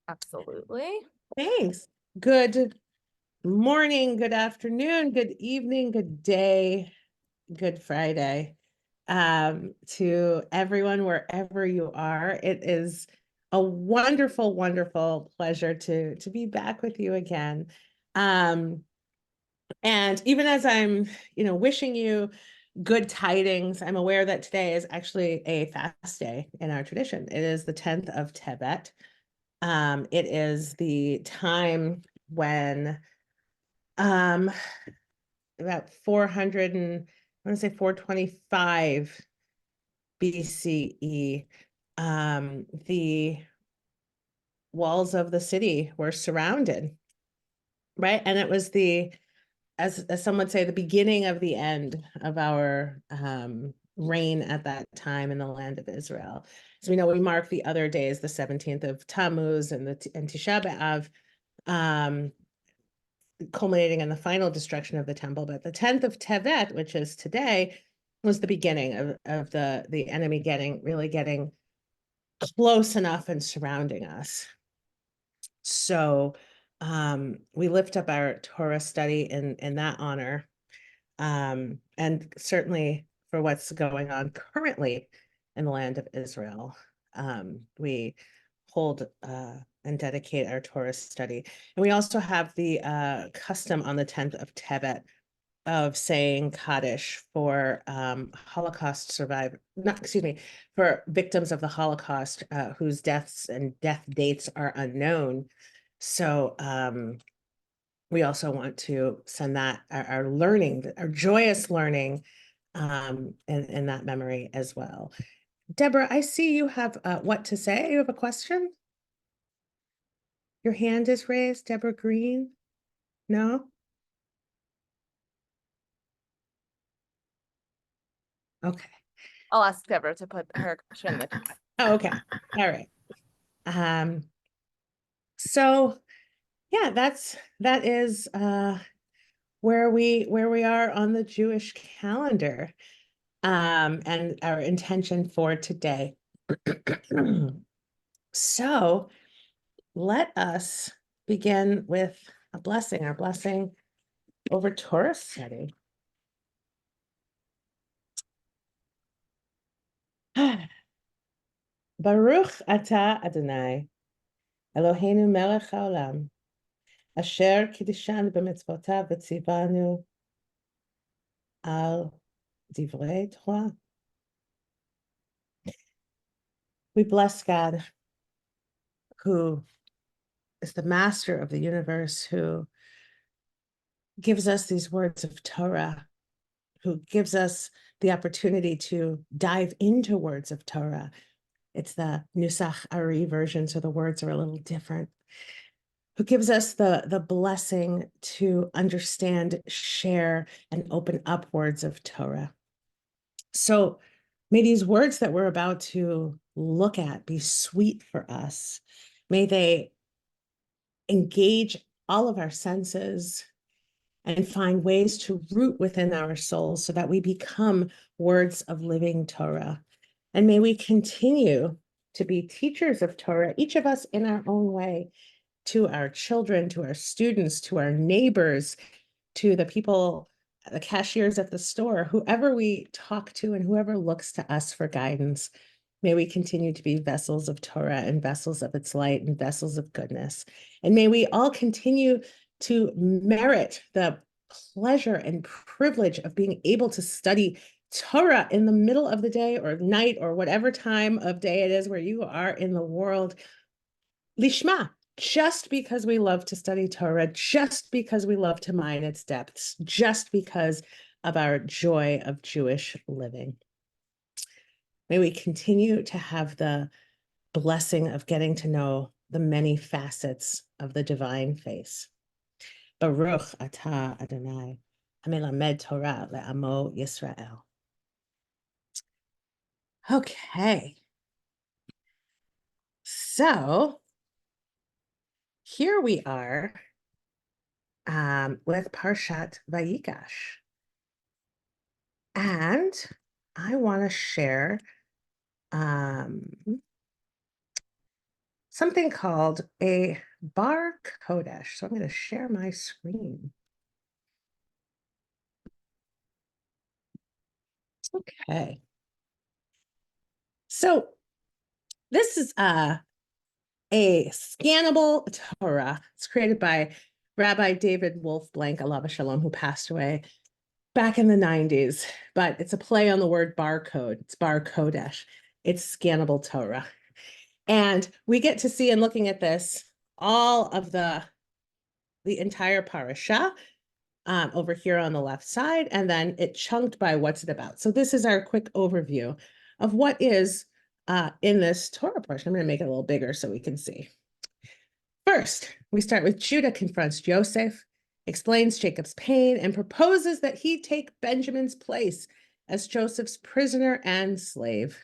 Absolutely. Thanks. Good morning, good afternoon, good evening, good day, good Friday. To everyone, wherever you are, it is a wonderful, wonderful pleasure to be back with you again. Um, and even as I'm, wishing you good tidings, I'm aware that today is actually a fast day in our tradition. It is the 10th of Tebet. It is the time when um about 400 and I want to say 425 BCE, the walls of the city were surrounded, right? And it was as some would say, the beginning of the end of our reign at that time in the land of Israel. So we know we mark the other days, the 17th of Tammuz and Tisha B'Av, um, culminating in the final destruction of the temple. But the 10th of Tevet, which is today, was the beginning of the enemy getting close enough and surrounding us. So we lift up our Torah study in that honor, and certainly for what's going on currently in the land of Israel. We hold and dedicate our Torah study. And we also have the custom on the 10th of Tebet of saying Kaddish for Holocaust survivors, not, excuse me, for victims of the Holocaust whose deaths and death dates are unknown. So we also want to send that our learning, our joyous learning, in that memory as well. Deborah, I see you have what to say. You have a question? Your hand is raised, Deborah Green? No? Okay. I'll ask Deborah to put her question in the chat. Oh, okay. All right. Um, so yeah, that is where we are on the Jewish calendar, and our intention for today. So let us begin with a blessing, our blessing over Torah study. Baruch atah Adonai, Eloheinu melech haolam, asher kiddushan b'mitzvotav v'tzivanu al divrei Torah. We bless God, who is the master of the universe, who gives us these words of Torah, who gives us the opportunity to dive into words of Torah. It's the Nusach Ari version, so the words are a little different. Who gives us the blessing to understand, share, and open up words of Torah. So may these words that we're about to look at be sweet for us. May they engage all of our senses and find ways to root within our souls so that we become words of living Torah. And may we continue to be teachers of Torah, each of us in our own way, to our children, to our students, to our neighbors, to the people, the cashiers at the store, whoever we talk to and whoever looks to us for guidance. May we continue to be vessels of Torah and vessels of its light and vessels of goodness. And may we all continue to merit the pleasure and privilege of being able to study Torah in the middle of the day or night or whatever time of day it is where you are in the world. Lishma, just because we love to study Torah, just because we love to mine its depths, just because of our joy of Jewish living. May we continue to have the blessing of getting to know the many facets of the divine face. Baruch atah Adonai, hamelamed Torah le'amo Yisrael. Okay. So here we are with Parshat Vayigash. And I want to share something called a bar kodesh. So I'm going to share my screen. Okay. So this is a scannable Torah. It's created by Rabbi David Wolf Blank, Alav Shalom, who passed away back in the 90s. But it's a play on the word barcode. It's bar kodesh. It's scannable Torah. And we get to see, in looking at this, all of the entire parasha over here on the left side, and then it chunked by what's it about. So this is our quick overview of what is in this Torah portion. I'm going to make it a little bigger so we can see. First, we start with Judah confronts Joseph, explains Jacob's pain, and proposes that he take Benjamin's place as Joseph's prisoner and slave.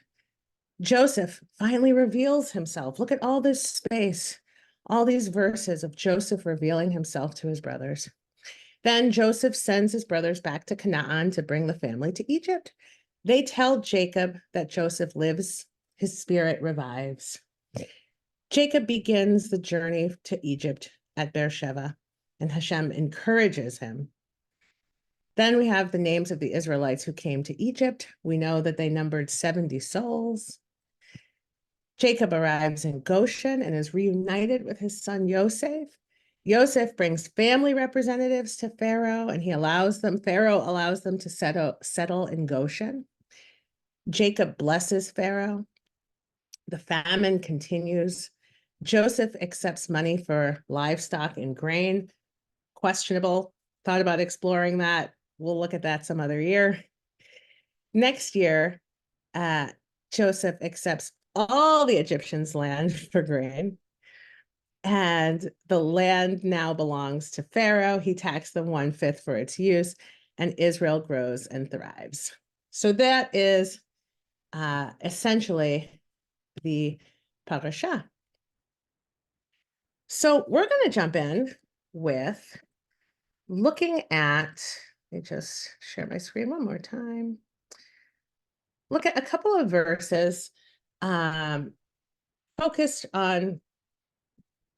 Joseph finally reveals himself. Look at all this space, all these verses of Joseph revealing himself to his brothers. Then Joseph sends his brothers back to Canaan to bring the family to Egypt. They tell Jacob that Joseph lives, his spirit revives. Jacob begins the journey to Egypt at Beersheba, and Hashem encourages him. Then we have the names of the Israelites who came to Egypt. We know that they numbered 70 souls. Jacob arrives in Goshen and is reunited with his son Yosef. Yosef brings family representatives to Pharaoh, and Pharaoh allows them to settle in Goshen. Jacob blesses Pharaoh. The famine continues. Joseph accepts money for livestock and grain. Questionable. Thought about exploring that. We'll look at that some other year. Next year, Joseph accepts all the Egyptians' land for grain. And the land now belongs to Pharaoh. He taxed them 1/5 for its use, and Israel grows and thrives. So that is essentially the parasha. So we're going to jump in with looking at, let me just share my screen one more time. Look at a couple of verses focused on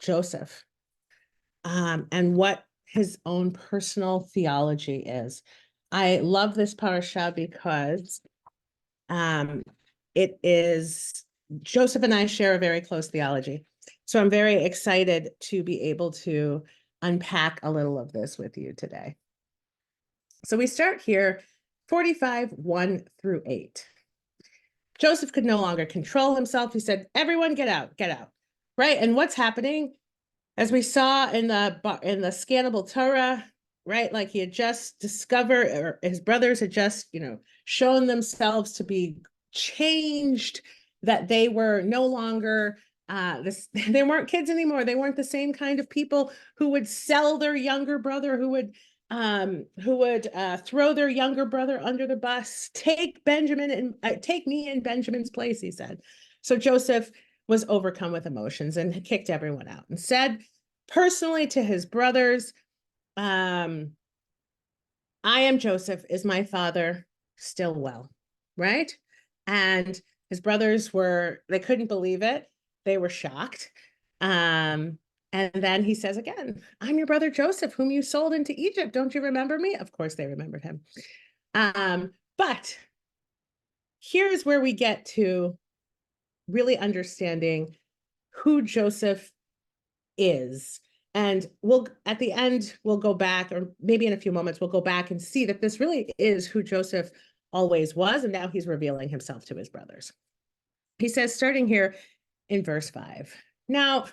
Joseph and what his own personal theology is. I love this parasha because it is, Joseph and I share a very close theology. So I'm very excited to be able to unpack a little of this with you today. So we start here, 45, 1-8. Joseph could no longer control himself. He said, everyone get out, right? And what's happening? As we saw in the scannable Torah, right? Like he had just discovered, or his brothers had just, shown themselves to be changed, that they were no longer they weren't kids anymore. They weren't the same kind of people who would sell their younger brother, who would throw their younger brother under the bus. Take me in Benjamin's place, he said. So Joseph was overcome with emotions and kicked everyone out and said personally to his brothers, I am Joseph. Is my father still well? Right? And his brothers they couldn't believe it. They were shocked. And then he says again, I'm your brother Joseph, whom you sold into Egypt. Don't you remember me? Of course they remembered him. But here's where we get to really understanding who Joseph is. And at the end, we'll go back, or maybe in a few moments, we'll go back and see that this really is who Joseph always was. And now he's revealing himself to his brothers. He says, starting here in verse 5, now,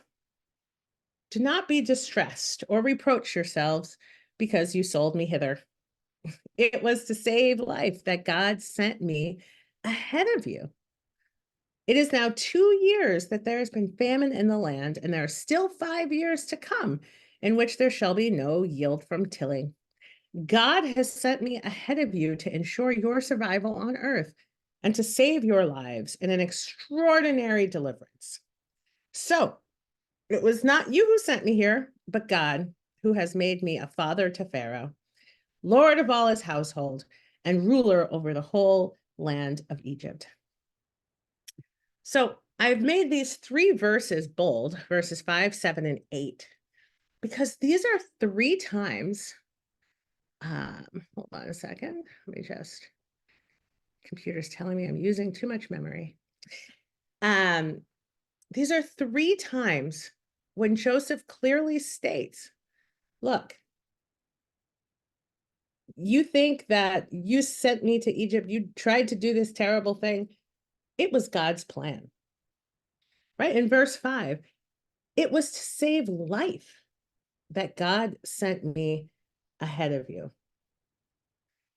do not be distressed or reproach yourselves because you sold me hither. It was to save life that God sent me ahead of you. It is now 2 years that there has been famine in the land, and there are still 5 years to come in which there shall be no yield from tilling. God has sent me ahead of you to ensure your survival on earth and to save your lives in an extraordinary deliverance. So it was not you who sent me here, but God, who has made me a father to Pharaoh, Lord of all his household, and ruler over the whole land of Egypt. So I've made these 3 verses bold, verses 5, 7, and 8, because these are 3 times. Hold on a second. Let me just, computer's telling me I'm using too much memory. These are 3 times when Joseph clearly states, look, you think that you sent me to Egypt, you tried to do this terrible thing. It was God's plan. Right? In verse 5, it was to save life that God sent me ahead of you.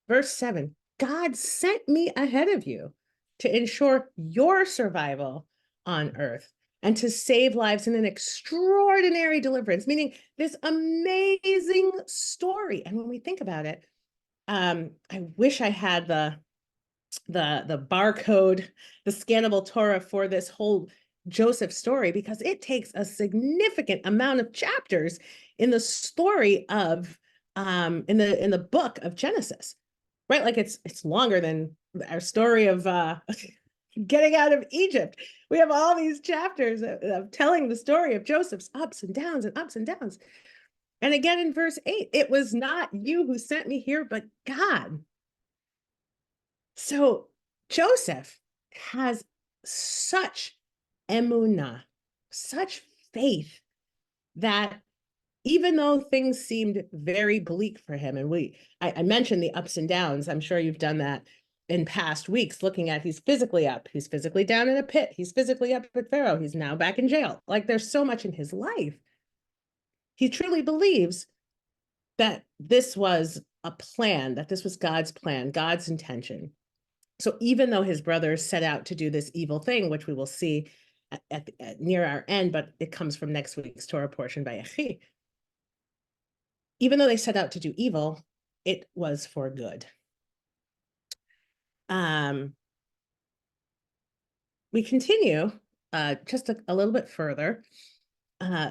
Verse 7, God sent me ahead of you to ensure your survival on earth and to save lives in an extraordinary deliverance, meaning this amazing story. And when we think about it, I wish I had the barcode, the scannable Torah for this whole Joseph story, because it takes a significant amount of chapters in the story of in the book of Genesis, right? Like it's longer than our story of getting out of Egypt. We have all these chapters of telling the story of Joseph's ups and downs and ups and downs. And again in verse 8, it was not you who sent me here, but God. So Joseph has such emunah, such faith, that even though things seemed very bleak for him, and I mentioned the ups and downs, I'm sure you've done that in past weeks, looking at he's physically up, he's physically down in a pit, he's physically up at Pharaoh, he's now back in jail. Like there's so much in his life. He truly believes that this was a plan, that this was God's plan, God's intention. So even though his brothers set out to do this evil thing, which we will see at near our end, but it comes from next week's Torah portion by Yechi, even though they set out to do evil, it was for good. We continue just a little bit further.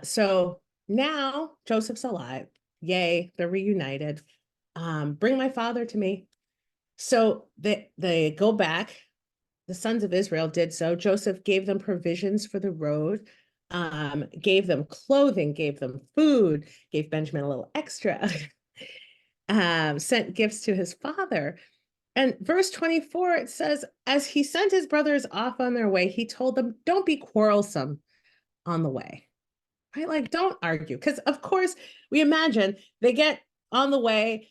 So now Joseph's alive. Yay, they're reunited. Bring my father to me. So they go back. The sons of Israel did so. Joseph gave them provisions for the road, gave them clothing, gave them food, gave Benjamin a little extra, sent gifts to his father. And verse 24, it says, as he sent his brothers off on their way, he told them, don't be quarrelsome on the way. Right? Like, don't argue. Because, of course, we imagine they get on the way,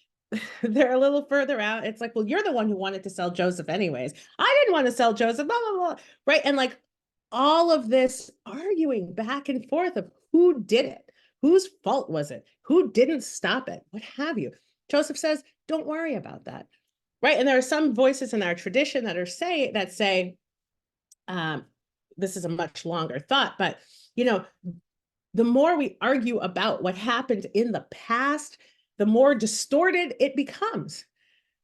they're a little further out. It's like, well, you're the one who wanted to sell Joseph anyways. I didn't want to sell Joseph, blah, blah, blah. Right? And like all of this arguing back and forth of who did it, whose fault was it, who didn't stop it, what have you. Joseph says, don't worry about that. Right? And there are some voices in our tradition that say, this is a much longer thought, but the more we argue about what happened in the past, the more distorted it becomes.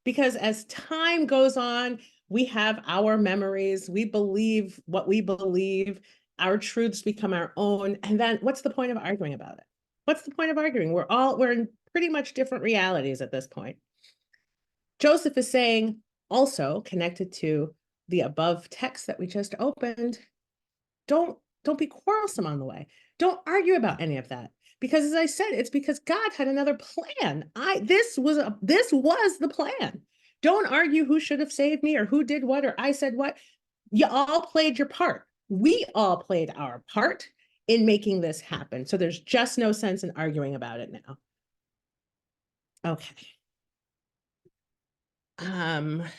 Because as time goes on, we have our memories, we believe what we believe, our truths become our own. And then what's the point of arguing about it? What's the point of arguing? We're in pretty much different realities at this point. Joseph is saying, also connected to the above text that we just opened, don't be quarrelsome on the way. Don't argue about any of that. Because as I said, it's because God had another plan. This was the plan. Don't argue who should have saved me or who did what or I said what. You all played your part. We all played our part in making this happen. So there's just no sense in arguing about it now. Okay. I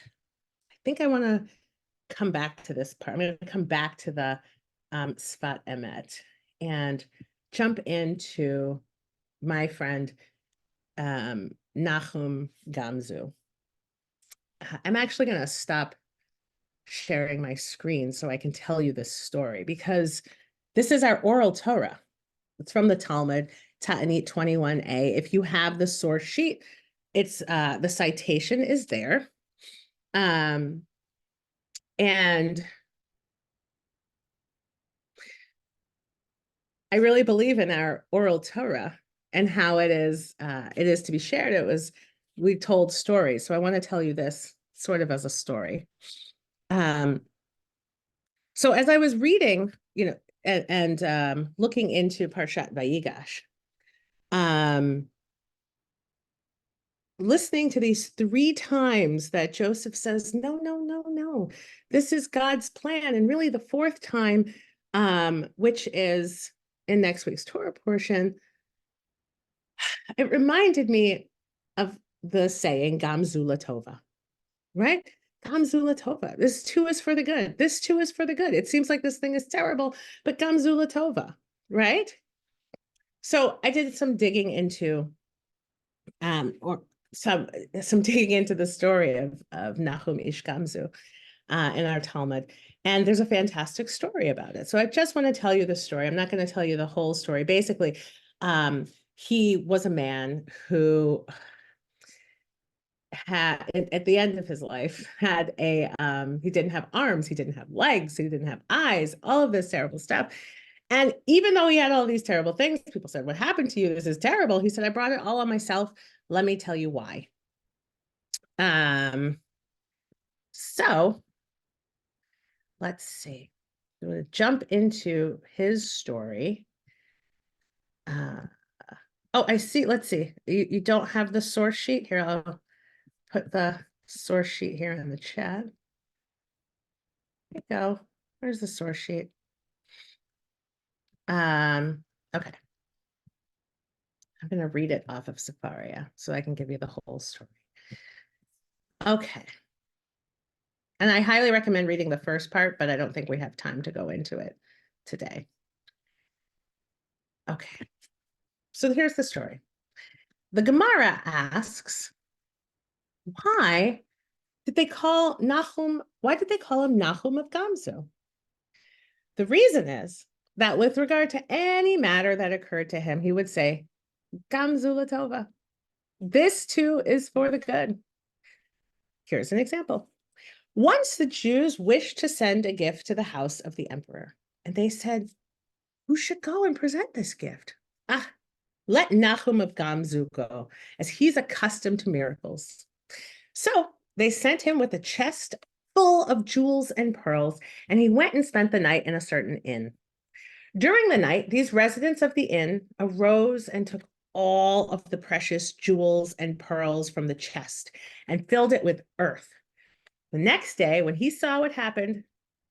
think I want to come back to this part. I'm going to come back to the Sfat Emet and jump into my friend Nahum Gamzu. I'm actually going to stop sharing my screen so I can tell you this story, because this is our oral Torah. It's from the Talmud, Ta'anit 21a. If you have the source sheet, it's the citation is there. And I really believe in our oral Torah and how it is to be shared. We told stories. So I want to tell you this sort of as a story. So as I was reading, and looking into Parshat Vayigash, um, listening to these 3 times that Joseph says, no, no, no, no, this is God's plan. And really the 4th time, which is in next week's Torah portion, it reminded me of the saying, Gam Zula Tova, right? Gam Zula Tova. This too is for the good. This too is for the good. It seems like this thing is terrible, but Gam Zula Tova, right? So I did some digging into or some digging into the story of Nahum Ish Gamzu in our Talmud. And there's a fantastic story about it. So I just want to tell you the story. I'm not going to tell you the whole story. Basically, he was a man who had, at the end of his life, had he didn't have arms, he didn't have legs, he didn't have eyes, all of this terrible stuff. And even though he had all these terrible things, people said, what happened to you? This is terrible. He said, I brought it all on myself. Let me tell you why. So let's see. I'm going to jump into his story. Oh, I see. Let's see. You don't have the source sheet here. I'll put the source sheet here in the chat. There you go. Where's the source sheet? Okay. I'm going to read it off of Sefaria so I can give you the whole story. Okay. And I highly recommend reading the first part, but I don't think we have time to go into it today. Okay. So here's the story. The Gemara asks, why did they call Nahum, why did they call him Nahum of Gamzu? The reason is that with regard to any matter that occurred to him, he would say, Gamzu Latova. This too is for the good. Here's an example. Once the Jews wished to send a gift to the house of the emperor, and they said, who should go and present this gift? Let Nahum of Gamzu go, as he's accustomed to miracles. So they sent him with a chest full of jewels and pearls, and he went and spent the night in a certain inn. During the night, these residents of the inn arose and took all of the precious jewels and pearls from the chest and filled it with earth. The next day, when he saw what happened,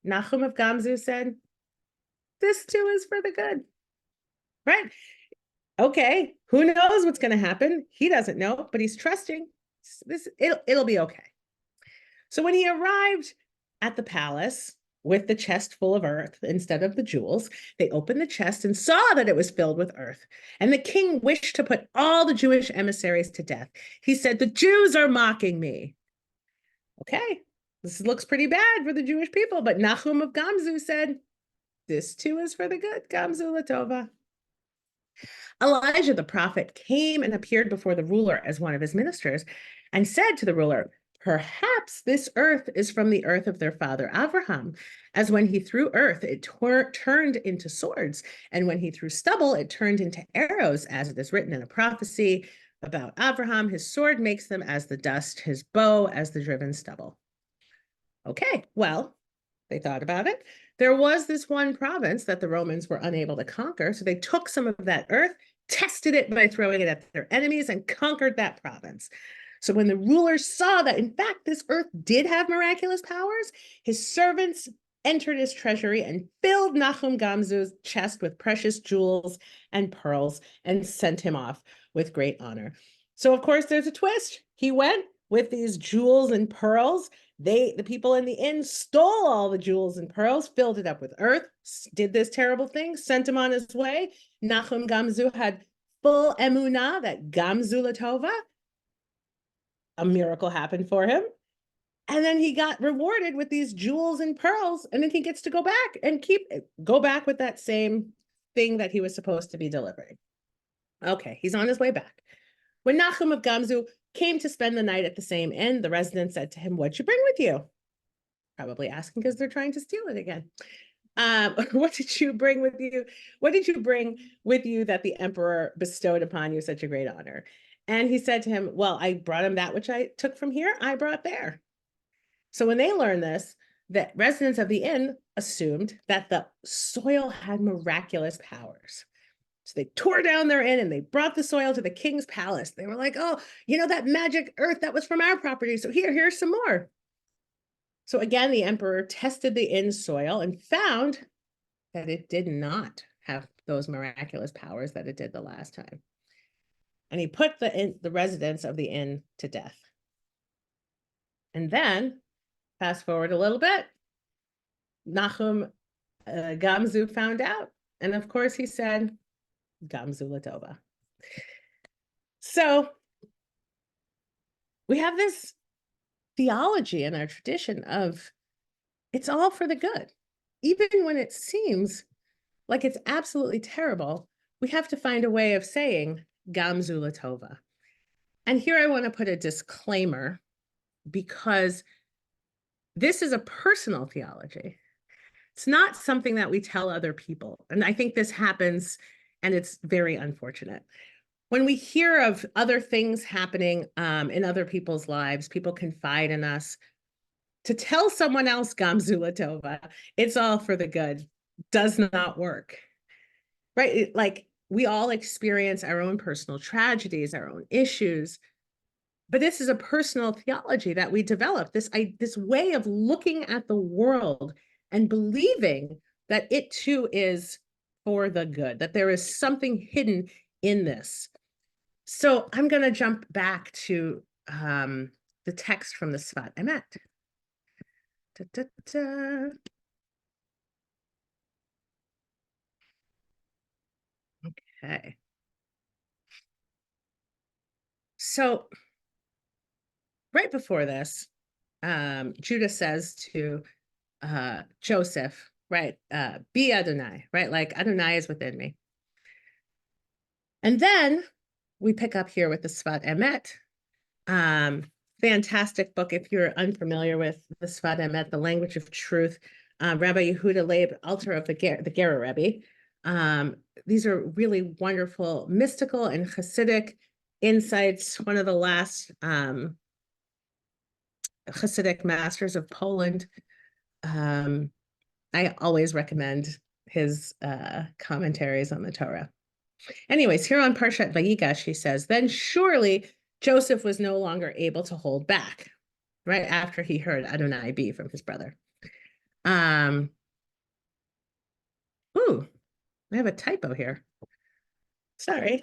Nahum of Gamzu said, this too is for the good, right? Okay, who knows what's going to happen? He doesn't know, but he's trusting. It'll be okay. So when he arrived at the palace with the chest full of earth instead of the jewels, they opened the chest and saw that it was filled with earth. And the king wished to put all the Jewish emissaries to death. He said, the Jews are mocking me. Okay, this looks pretty bad for the Jewish people, but Nahum of Gamzu said, this too is for the good, Gamzu Latova. Elijah the prophet came and appeared before the ruler as one of his ministers and said to the ruler, perhaps this earth is from the earth of their father Abraham, as when he threw earth, it turned into swords, and when he threw stubble, it turned into arrows, as it is written in a prophecy about Abraham, his sword makes them as the dust, his bow as the driven stubble. Okay, well, they thought about it. There was this one province that the Romans were unable to conquer, so they took some of that earth, tested it by throwing it at their enemies, and conquered that province. So when the ruler saw that, in fact, this earth did have miraculous powers, his servants entered his treasury and filled Nahum Gamzu's chest with precious jewels and pearls and sent him off with great honor. So, of course, there's a twist. He went with these jewels and pearls. The people in the inn stole all the jewels and pearls, filled it up with earth, did this terrible thing, sent him on his way. Nahum Gamzu had full emunah that Gamzu Latova, a miracle happened for him. And then he got rewarded with these jewels and pearls, and then he gets to go back and go back with that same thing that he was supposed to be delivering. Okay, he's on his way back. When Nahum of Gamzu came to spend the night at the same inn, the resident said to him, what'd you bring with you? Probably asking because they're trying to steal it again. What did you bring with you? What did you bring with you that the emperor bestowed upon you such a great honor? And he said to him, well, I brought him that which I took from here, I brought there. So when they learned this, the residents of the inn assumed that the soil had miraculous powers. So they tore down their inn and they brought the soil to the king's palace. They were like, oh, that magic earth that was from our property. So here's some more. So again, the emperor tested the inn's soil and found that it did not have those miraculous powers that it did the last time. And he put the residents of the inn to death. And then, fast forward a little bit, Nahum Gamzu found out. And of course, he said, Gamzu Latova. So we have this theology in our tradition of it's all for the good. Even when it seems like it's absolutely terrible, we have to find a way of saying Gamzu Latova. And here I want to put a disclaimer because this is a personal theology. It's not something that we tell other people. And I think this happens, and it's very unfortunate. When we hear of other things happening in other people's lives, people confide in us. To tell someone else Gamzu Latova, it's all for the good, does not work, right? Like we all experience our own personal tragedies, our own issues, but this is a personal theology that we develop, this way of looking at the world and believing that it too is for the good, that there is something hidden in this. So I'm going to jump back to the text from the Sfat Emet. Da, da, da. Okay. So right before this, Judah says to Joseph, right, be Adonai, right? Like Adonai is within me. And then we pick up here with the Sfat Emet. Fantastic book. If you're unfamiliar with the Sfat Emet, the language of truth, Rabbi Yehuda Leib, Alter of the Gera Rebbe. These are really wonderful mystical and Hasidic insights. One of the last Hasidic masters of Poland. I always recommend his commentaries on the Torah. Anyways, here on Parshat Vayigash, she says, then surely Joseph was no longer able to hold back, right after he heard Adonai be from his brother. Ooh, I have a typo here. Sorry.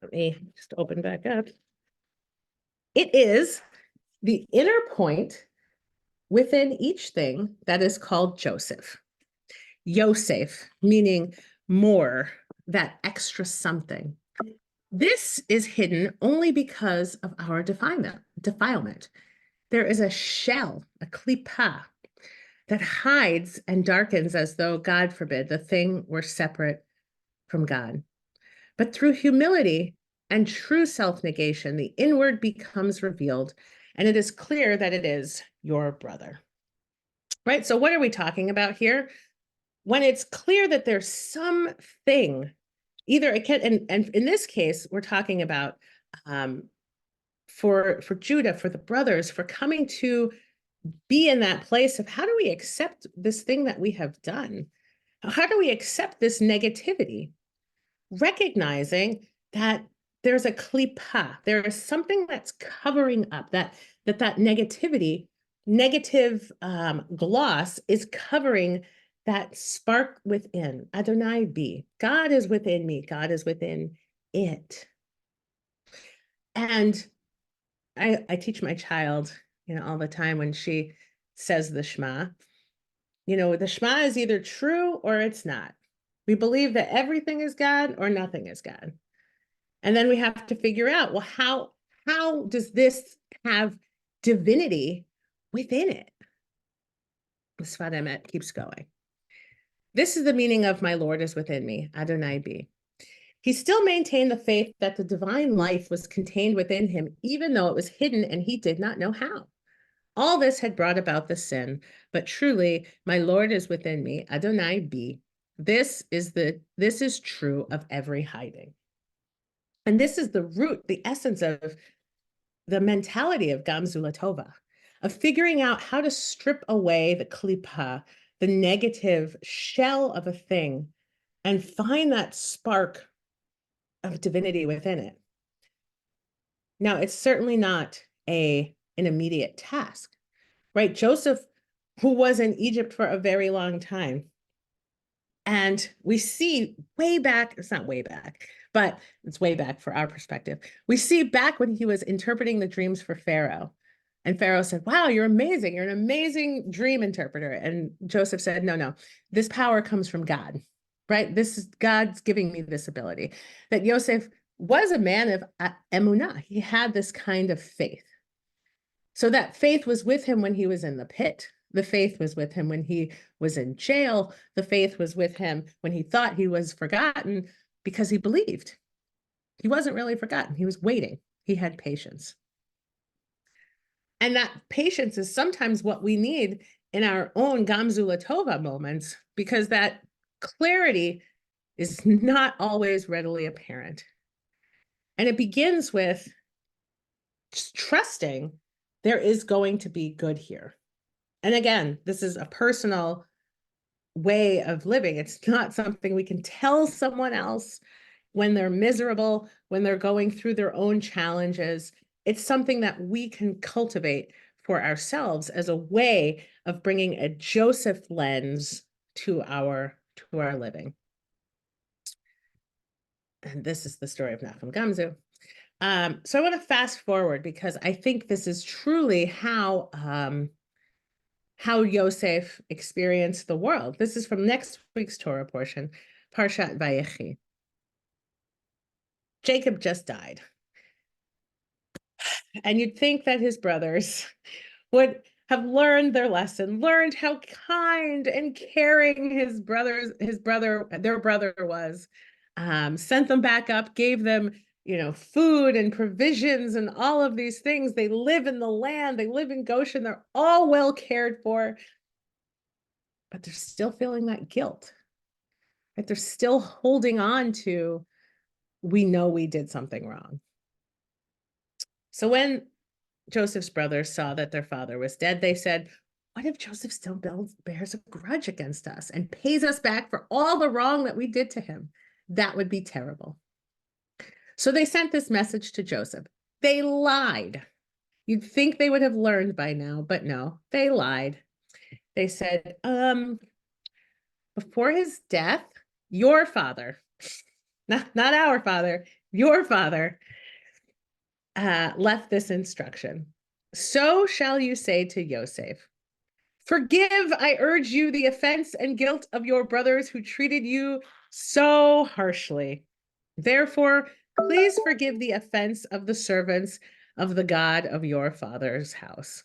Let me just open back up. It is the inner point within each thing that is called Joseph. Yosef, meaning more, that extra something. This is hidden only because of our defilement. There is a shell, a klipa, that hides and darkens as though, God forbid, the thing were separate from God. But through humility and true self-negation, the inward becomes revealed, and it is clear that it is your brother. Right? So what are we talking about here? When it's clear that there's something, either it can, and in this case, we're talking about for Judah, for the brothers, for coming to be in that place of how do we accept this thing that we have done? How do we accept this negativity? Recognizing that there's a klipa, there is something that's covering up that negativity, negative gloss is covering that spark within. Adonai be. God is within me. God is within it. And I teach my child, all the time when she says the Shema, the Shema is either true or it's not. We believe that everything is God or nothing is God. And then we have to figure out, well, how does this have divinity within it? The Sfat Emet keeps going. This is the meaning of my Lord is within me, Adonai be. He still maintained the faith that the divine life was contained within him, even though it was hidden and he did not know how. All this had brought about the sin, but truly, my Lord is within me, Adonai be. This is true of every hiding. And this is the root, the essence of the mentality of Gamzu Latova. of figuring out how to strip away the klipa, the negative shell of a thing, and find that spark of divinity within it. Now, it's certainly not an immediate task, right? Joseph, who was in Egypt for a very long time, and we see way back, it's not way back, but it's way back for our perspective. We see back when he was interpreting the dreams for Pharaoh. And Pharaoh said, wow, you're amazing. You're an amazing dream interpreter. And Joseph said, no, this power comes from God, right? This is God's giving me this ability. That Joseph was a man of emunah. He had this kind of faith. So that faith was with him when he was in the pit. The faith was with him when he was in jail. The faith was with him when he thought he was forgotten because he believed. He wasn't really forgotten. He was waiting. He had patience. And that patience is sometimes what we need in our own Gamzula Tova moments, because that clarity is not always readily apparent. And it begins with just trusting there is going to be good here. And again, this is a personal way of living. It's not something we can tell someone else when they're miserable, when they're going through their own challenges. It's something that we can cultivate for ourselves as a way of bringing a Joseph lens to our living. And this is the story of Nachum Gamzu. So I want to fast forward because I think this is truly how Yosef experienced the world. This is from next week's Torah portion, Parshat Vayechi. Jacob just died. And you'd think that his brothers would have learned their lesson, learned how kind and caring their brother was, sent them back up, gave them, food and provisions and all of these things. They live in the land, they live in Goshen, they're all well cared for, but they're still feeling that guilt, right? They're still holding on to, we know we did something wrong. So when Joseph's brothers saw that their father was dead, they said, what if Joseph still bears a grudge against us and pays us back for all the wrong that we did to him? That would be terrible. So they sent this message to Joseph. They lied. You'd think they would have learned by now, but no, they lied. They said, before his death, your father, not our father, your father, left this instruction. So shall you say to Yosef, forgive, I urge you, the offense and guilt of your brothers who treated you so harshly. Therefore, please forgive the offense of the servants of the God of your father's house.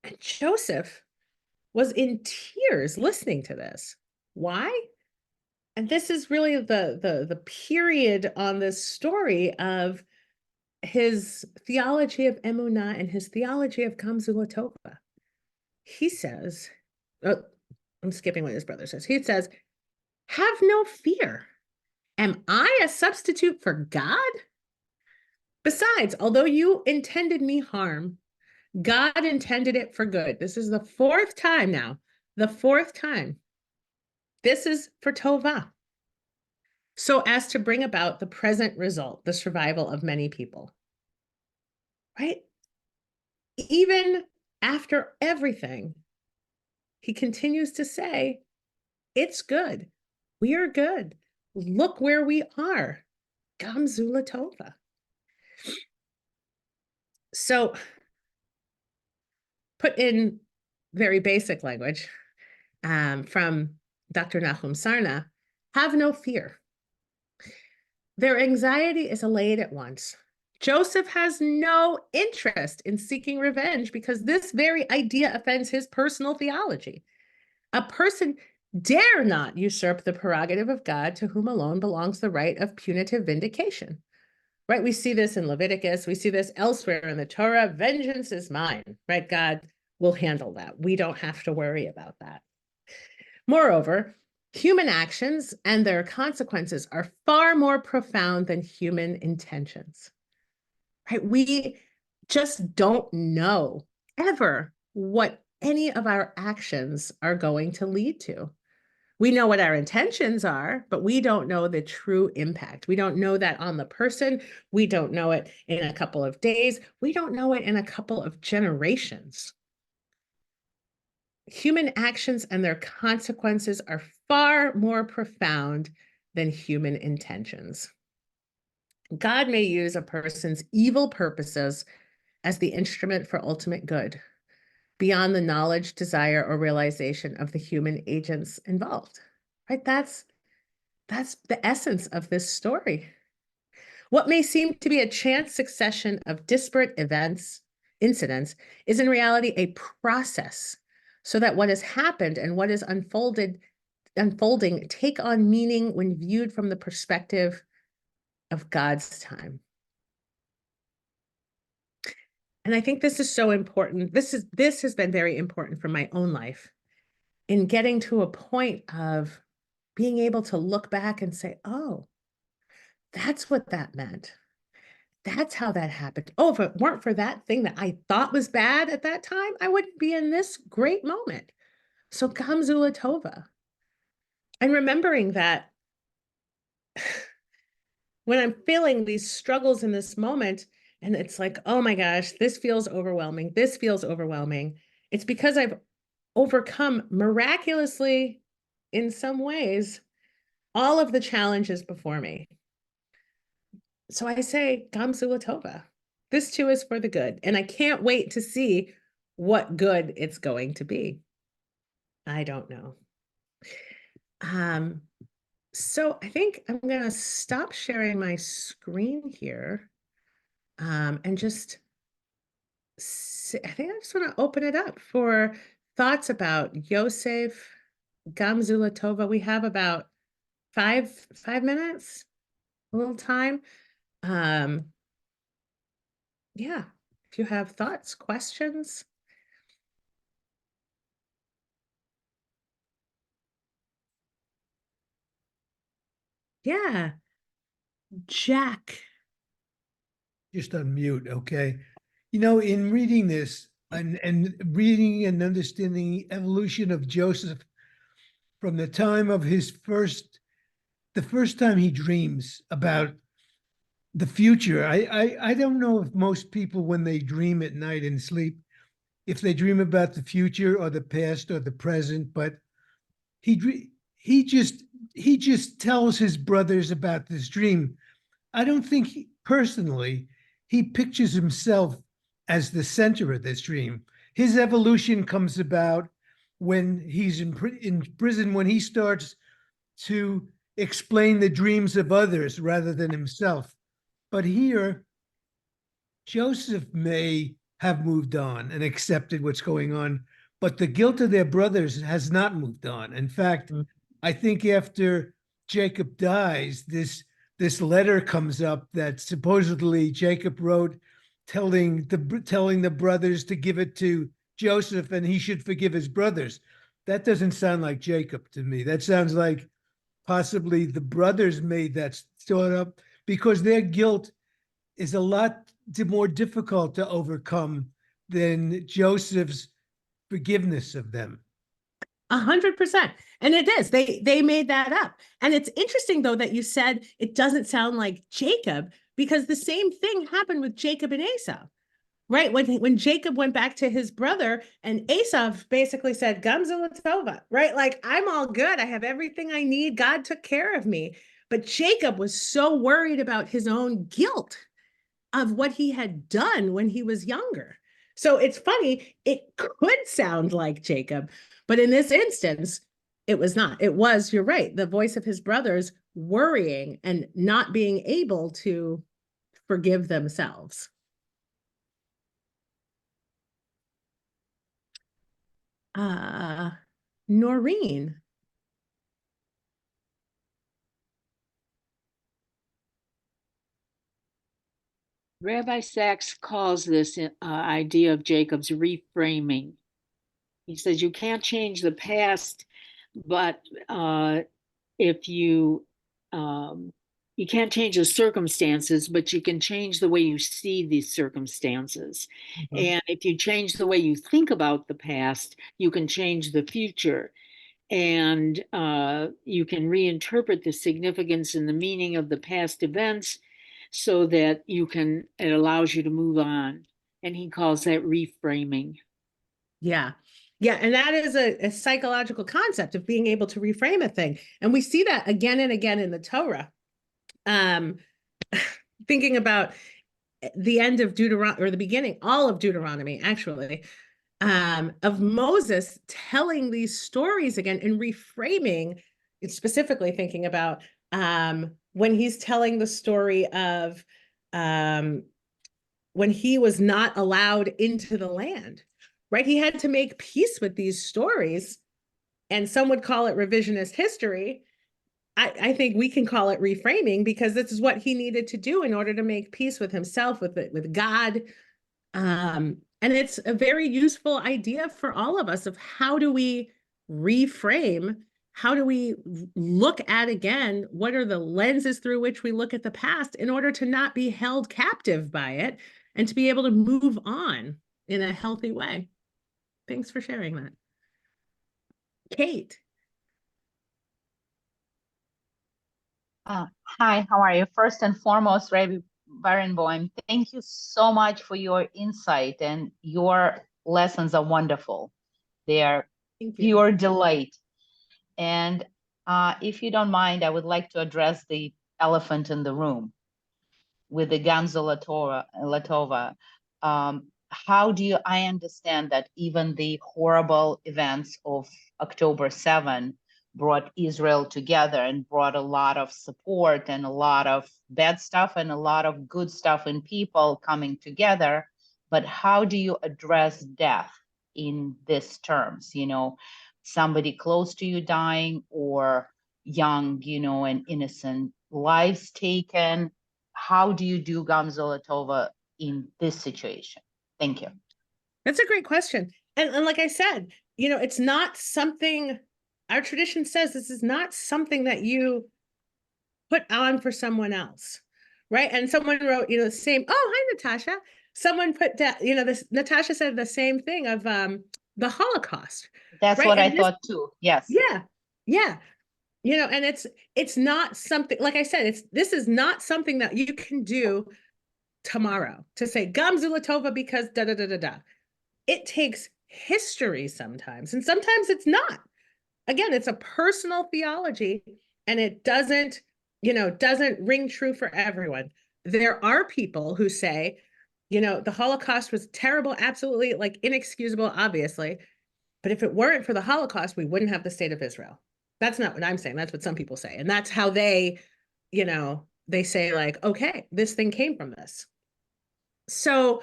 And Joseph was in tears listening to this. Why? And this is really the period on this story of his theology of emunah and his theology of Gamzula Tova. He says, I'm skipping what his brother says. He says, have no fear. Am I a substitute for God? Besides, although you intended me harm, God intended it for good. This is the fourth time now. The fourth time. This is for Tova. So as to bring about the present result, the survival of many people. Right? Even after everything, he continues to say, it's good. We are good. Look where we are. Gamzula Tova. So, put in very basic language from Dr. Nachum Sarna, have no fear. Their anxiety is allayed at once. Joseph has no interest in seeking revenge because this very idea offends his personal theology. A person dare not usurp the prerogative of God, to whom alone belongs the right of punitive vindication. Right? We see this in Leviticus. We see this elsewhere in the Torah. Vengeance is mine, right? God will handle that. We don't have to worry about that. Moreover, human actions and their consequences are far more profound than human intentions. Right? We just don't know ever what any of our actions are going to lead to. We know what our intentions are, but we don't know the true impact. We don't know that on the person. We don't know it in a couple of days. We don't know it in a couple of generations. Human actions and their consequences are far more profound than human intentions. God may use a person's evil purposes as the instrument for ultimate good, beyond the knowledge, desire, or realization of the human agents involved. Right? That's the essence of this story. What may seem to be a chance succession of disparate incidents, is in reality a process, so that what has happened and what is unfolding take on meaning when viewed from the perspective of God's time. And I think this is so important. This has been very important for my own life, in getting to a point of being able to look back and say, oh, that's what that meant. That's how that happened. Oh, if it weren't for that thing that I thought was bad at that time, I wouldn't be in this great moment. So Gamzula Tova. And remembering that when I'm feeling these struggles in this moment, and it's like, oh my gosh, this feels overwhelming. This feels overwhelming. It's because I've overcome miraculously, in some ways, all of the challenges before me. So I say, Gamzula Tova. This too is for the good. And I can't wait to see what good it's going to be. I don't know. So I think I'm going to stop sharing my screen here, and just I think I just want to open it up for thoughts about Yosef, Gamzula Tova. We have about five minutes, a little time. Yeah, if you have thoughts, questions. Yeah, Jack. Just unmute, okay? You know, in reading this and reading and understanding the evolution of Joseph from the time of the first time he dreams about the future. I don't know if most people, when they dream at night and sleep, if they dream about the future or the past or the present, but he he just he just tells his brothers about this dream. I don't think personally he pictures himself as the center of this dream. His evolution comes about when he's in prison, when he starts to explain the dreams of others rather than himself. But here, Joseph may have moved on and accepted what's going on, but the guilt of their brothers has not moved on. In fact, I think after Jacob dies, this letter comes up that supposedly Jacob wrote, telling the brothers to give it to Joseph and he should forgive his brothers. That doesn't sound like Jacob to me. That sounds like possibly the brothers made that story up, because their guilt is a lot more difficult to overcome than Joseph's forgiveness of them. 100%. And it is. They made that up. And it's interesting though that you said it doesn't sound like Jacob, because the same thing happened with Jacob and Esau. Right. When Jacob went back to his brother, and Esau basically said, Gamzilla Tova, right? Like, I'm all good. I have everything I need. God took care of me. But Jacob was so worried about his own guilt of what he had done when he was younger. So it's funny, it could sound like Jacob, but in this instance, it was not. It was, you're right, the voice of his brothers worrying and not being able to forgive themselves. Noreen. Rabbi Sachs calls this idea of Jacob's reframing. He says you can't change the past, but if you you can't change the circumstances, but you can change the way you see these circumstances. And if you change the way you think about the past, you can change the future. And you can reinterpret the significance and the meaning of the past events so that it allows you to move on. And he calls that reframing. Yeah. Yeah. And that is a psychological concept of being able to reframe a thing. And we see that again and again in the Torah. Thinking about the end of Deuteronomy, or the beginning, all of Deuteronomy, actually, of Moses telling these stories again and reframing, specifically thinking about when he's telling the story of when he was not allowed into the land, right? He had to make peace with these stories, and some would call it revisionist history. I think we can call it reframing, because this is what he needed to do in order to make peace with himself, with God. And it's a very useful idea for all of us of how do we reframe? How do we look at again? What are the lenses through which we look at the past in order to not be held captive by it and to be able to move on in a healthy way? Thanks for sharing that. Kate. Hi, how are you? First and foremost, Rabbi Barenboim, thank you so much for your insight, and your lessons are wonderful. They are pure delight. And if you don't mind, I would like to address the elephant in the room with the Gamzu Latova. How do I understand that even the horrible events of October 7 brought Israel together and brought a lot of support and a lot of bad stuff and a lot of good stuff in people coming together? But how do you address death in these terms? You know, somebody close to you dying, or young, you know, and innocent lives taken. How do you do Gamzu Latova in this situation? Thank you. That's a great question. And like I said, you know, it's not something, our tradition says this is not something that you put on for someone else, right? And someone wrote, you know, the same, oh, hi, Natasha. Someone put that, you know, this, Natasha said the same thing of the Holocaust. That's right? what And I thought too. Yes. Yeah. Yeah. You know, and it's not something, like I said, this is not something that you can do tomorrow to say Gamzu Latova because da da da da da. It takes history sometimes, and sometimes it's not. Again, it's a personal theology, and it doesn't, you know, doesn't ring true for everyone. There are people who say, you know, the Holocaust was terrible, absolutely, like inexcusable, obviously. But if it weren't for the Holocaust, we wouldn't have the state of Israel. That's not what I'm saying. That's what some people say. And that's how they, you know, they say like, okay, this thing came from this. So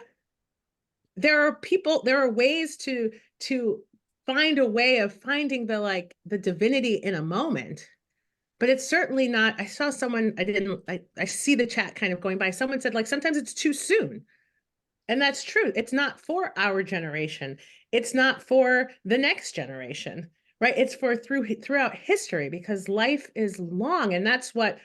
there are ways to find a way of finding the divinity in a moment, but it's certainly not. I saw someone, I see the chat kind of going by. Someone said like, sometimes it's too soon. And that's true. It's not for our generation. It's not for the next generation, right? It's for throughout history, because life is long. And that's what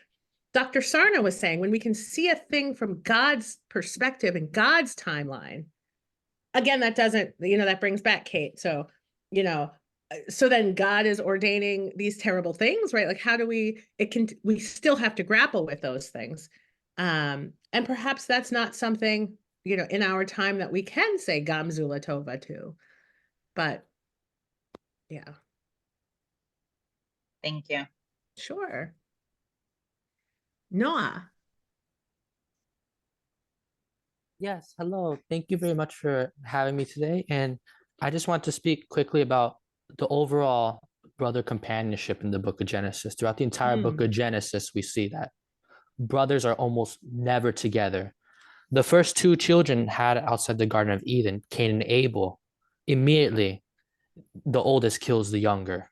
Dr. Sarna was saying. When we can see a thing from God's perspective and God's timeline, again, that doesn't, you know, that brings back Kate. So, you know, so then God is ordaining these terrible things, right? Like, how do we still have to grapple with those things. And perhaps that's not something, you know, in our time that we can say Gamzu Latova to, but yeah. Thank you. Sure. Noah. Yes, hello. Thank you very much for having me today. And I just want to speak quickly about the overall brother companionship in the book of Genesis. Throughout the entire book of Genesis, we see that brothers are almost never together. The first two children had outside the Garden of Eden, Cain and Abel. Immediately, the oldest kills the younger.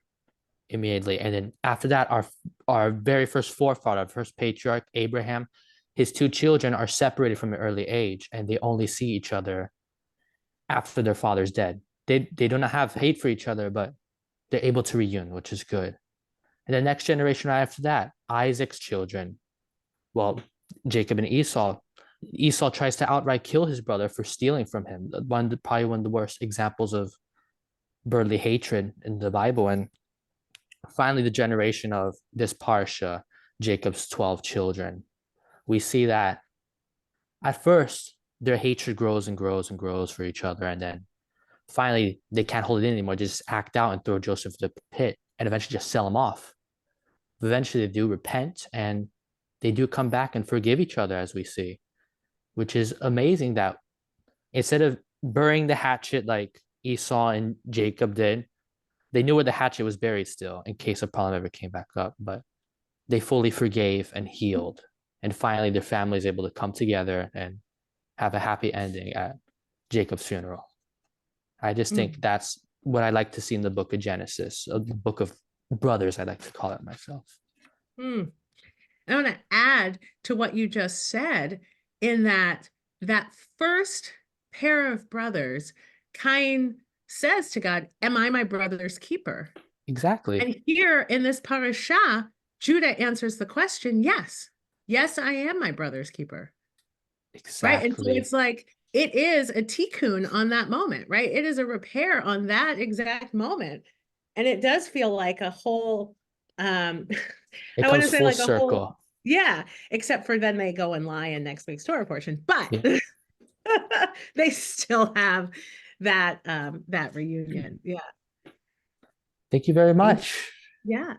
Immediately. And then after that, our very first forefather, first patriarch, Abraham, his two children are separated from an early age, and they only see each other after their father's dead. They do not have hate for each other, but they're able to reunion, which is good. And the next generation right after that, Isaac's children, well, Jacob and Esau. Esau tries to outright kill his brother for stealing from him. Probably one of the worst examples of brotherly hatred in the Bible. And finally, the generation of this parsha, Jacob's 12 children, we see that at first their hatred grows and grows and grows for each other, and then finally they can't hold it in anymore. They just act out and throw Joseph to the pit, and eventually just sell him off. Eventually, they do repent and they do come back and forgive each other, as we see, which is amazing. That instead of burying the hatchet like Esau and Jacob did, they knew where the hatchet was buried still in case a problem ever came back up, but they fully forgave and healed. And finally, their family is able to come together and have a happy ending at Jacob's funeral. I just think that's what I like to see in the book of Genesis, the book of brothers, I like to call it myself. I want to add to what you just said in that first pair of brothers, Cain says to God, "Am I my brother's keeper?" Exactly. And here in this parasha, Judah answers the question, yes. Yes, I am my brother's keeper. Exactly. Right. And so it's like, it is a tikkun on that moment, right? It is a repair on that exact moment. And it does feel like a whole, I want to say like a whole, yeah, except for then they go and lie in next week's Torah portion, but yeah. They still have that, that reunion. Yeah. Thank you very much. Yeah.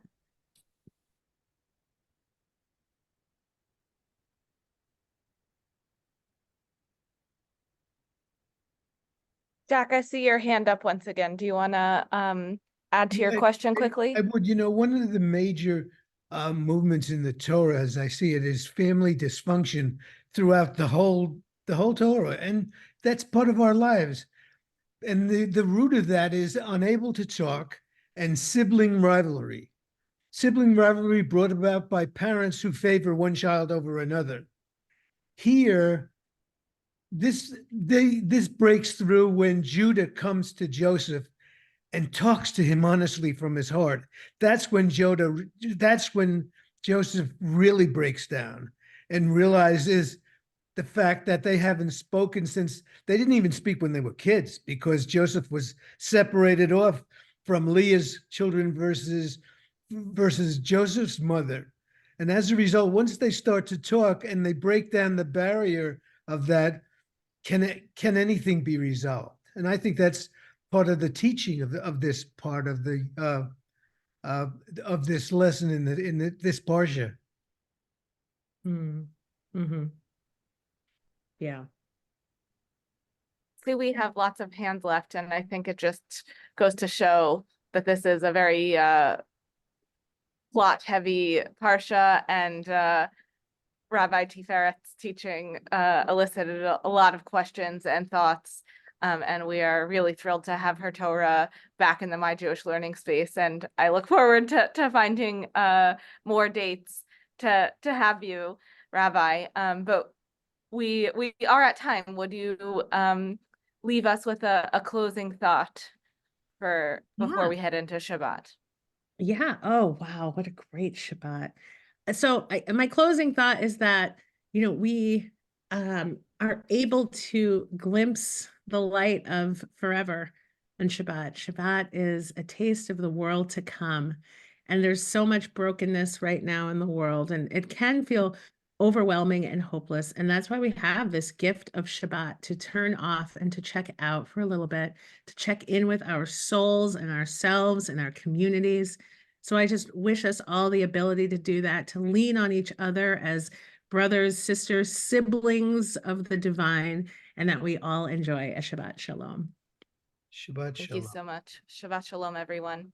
Jack, I see your hand up once again. Do you want to add to your question quickly? I would, one of the major movements in the Torah, as I see it, is family dysfunction throughout the whole Torah, and that's part of our lives. And the root of that is unable to talk and sibling rivalry. Sibling rivalry brought about by parents who favor one child over another. Here, this breaks through when Judah comes to Joseph and talks to him honestly from his heart. That's when Joseph really breaks down and realizes the fact that they haven't spoken since they didn't even speak when they were kids, because Joseph was separated off from Leah's children versus Joseph's mother. And as a result, once they start to talk and they break down the barrier of that, can anything be resolved? And I think that's part of the teaching of this part of the of this lesson in this parsha. Yeah. See, we have lots of hands left, and I think it just goes to show that this is a very plot-heavy parsha, and Rabbi Tiferet's teaching elicited a lot of questions and thoughts, and we are really thrilled to have her Torah back in the My Jewish Learning space, and I look forward to finding more dates to have you, Rabbi. But we are at time. Would you leave us with a closing thought before we head into Shabbat? Yeah. Oh, wow. What a great Shabbat. So my closing thought is that, we are able to glimpse the light of forever on Shabbat. Shabbat is a taste of the world to come. And there's so much brokenness right now in the world, and it can feel overwhelming and hopeless. And that's why we have this gift of Shabbat, to turn off and to check out for a little bit, to check in with our souls and ourselves and our communities. So I just wish us all the ability to do that, to lean on each other as brothers, sisters, siblings of the divine, and that we all enjoy a Shabbat Shalom. Shabbat Shalom. Thank you so much. Shabbat Shalom, everyone.